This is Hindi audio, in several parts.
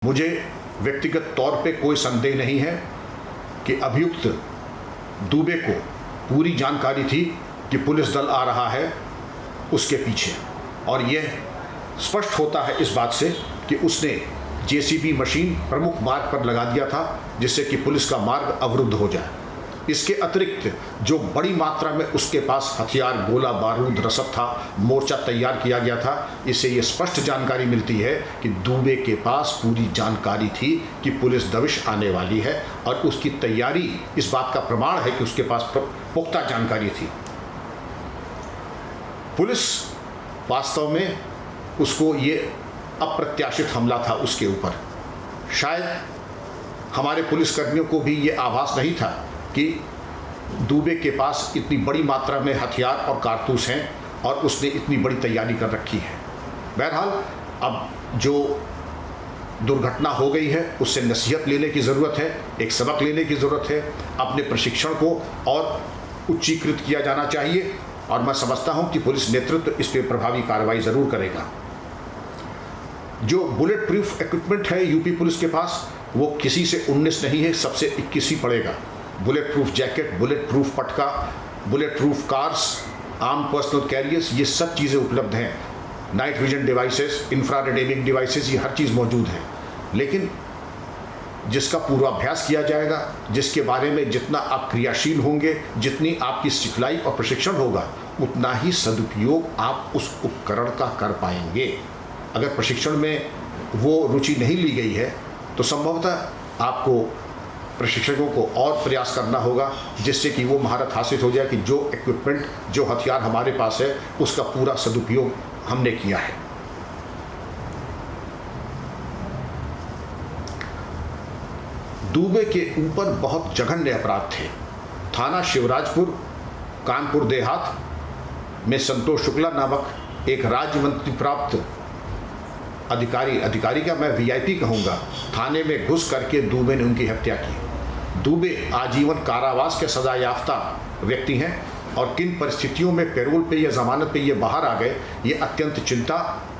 मुझे व्यक्तिगत तौर पे कोई संदेह नहीं है कि अभियुक्त दुबे को पूरी जानकारी थी कि पुलिस दल आ रहा है उसके पीछे, और यह स्पष्ट होता है इस बात से कि उसने जेसीबी मशीन प्रमुख मार्ग पर लगा दिया था जिससे कि पुलिस का मार्ग अवरुद्ध हो जाए। इसके अतिरिक्त जो बड़ी मात्रा में उसके पास हथियार, गोला बारूद, रसद था, मोर्चा तैयार किया गया था, इससे ये स्पष्ट जानकारी मिलती है कि दुबे के पास पूरी जानकारी थी कि पुलिस दबिश आने वाली है, और उसकी तैयारी इस बात का प्रमाण है कि उसके पास पुख्ता जानकारी थी। पुलिस वास्तव में उसको ये अप्रत्याशित हमला था उसके ऊपर। शायद हमारे पुलिसकर्मियों को भी ये आभास नहीं था कि दुबे के पास इतनी बड़ी मात्रा में हथियार और कारतूस हैं और उसने इतनी बड़ी तैयारी कर रखी है। बहरहाल अब जो दुर्घटना हो गई है उससे नसीहत लेने की ज़रूरत है, एक सबक लेने की ज़रूरत है। अपने प्रशिक्षण को और उच्चीकृत किया जाना चाहिए, और मैं समझता हूं कि पुलिस नेतृत्व इस पर प्रभावी कार्रवाई ज़रूर करेगा। जो बुलेट प्रूफ इक्विपमेंट है यूपी पुलिस के पास, वो किसी से 19 नहीं है, सबसे 21 ही पड़ेगा। Bullet proof jacket, bullet proof पटका, bullet proof cars, arm personal carriers, ये सब चीज़ें उपलब्ध हैं। Night vision devices, infrared aiming devices, ये हर चीज़ मौजूद है। लेकिन जिसका पूर्वाभ्यास किया जाएगा, जिसके बारे में जितना आप क्रियाशील होंगे, जितनी आपकी सिखलाई और प्रशिक्षण होगा, उतना ही सदुपयोग आप उस उपकरण का कर पाएंगे। अगर प्रशिक्षण में वो रुचि नहीं ली गई है तो संभवतः आपको प्रशिक्षकों को और प्रयास करना होगा जिससे कि वो महारत हासिल हो जाए कि जो इक्विपमेंट, जो हथियार हमारे पास है उसका पूरा सदुपयोग हमने किया है। दुबे के ऊपर बहुत जघन्य अपराध थे। थाना शिवराजपुर, कानपुर देहात में संतोष शुक्ला नामक एक राज्य मंत्री प्राप्त अधिकारी का मैं वीआईपी कहूँगा, थाने में घुस करके दुबे ने उनकी हत्या की। दुबे आजीवन कारावास के सजा याफ्ता व्यक्ति हैं, और किन परिस्थितियों में पैरोल पे या जमानत पे ये बाहर आ गए, ये अत्यंत चिंता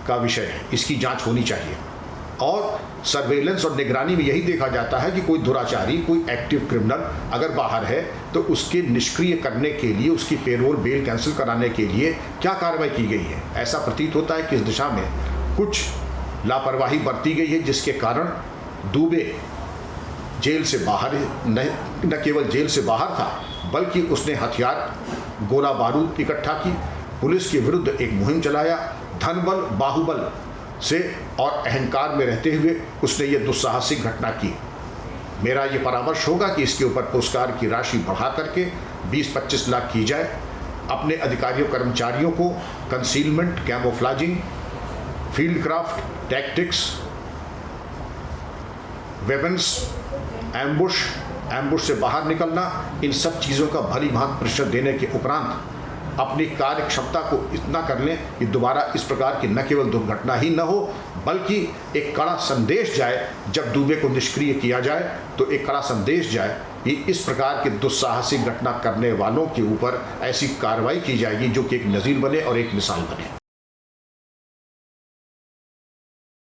का विषय है। इसकी जांच होनी चाहिए, और सर्वेलेंस और निगरानी में यही देखा जाता है कि कोई दुराचारी, कोई एक्टिव क्रिमिनल अगर बाहर है तो उसके निष्क्रिय करने के लिए, उसकी पेरोल बेल कैंसिल कराने के लिए क्या कार्रवाई की गई है। ऐसा प्रतीत होता है कि इस दिशा में कुछ लापरवाही बरती गई है, जिसके कारण दुबे जेल से बाहर न केवल जेल से बाहर था, बल्कि उसने हथियार, गोला बारूद इकट्ठा की, पुलिस के विरुद्ध एक मुहिम चलाया, धनबल, बाहुबल से और अहंकार में रहते हुए उसने ये दुस्साहसिक घटना की। मेरा ये परामर्श होगा कि इसके ऊपर पुरस्कार की राशि बढ़ा करके 20-25 लाख की जाए। अपने अधिकारियों कर्मचारियों को concealment, camouflaging, field craft, tactics, weapons, ambush से बाहर निकलना, इन सब चीज़ों का भली भांति प्रशिक्षण देने के उपरांत अपनी कार्य क्षमता को इतना कर लें कि दोबारा इस प्रकार की न केवल दुर्घटना ही न हो, बल्कि एक कड़ा संदेश जाए। जब दुबे को निष्क्रिय किया जाए तो एक कड़ा संदेश जाए कि इस प्रकार के दुस्साहसिक घटना करने वालों के ऊपर ऐसी कार्रवाई की जाएगी जो कि एक नज़ीर बने और एक मिसाल बने।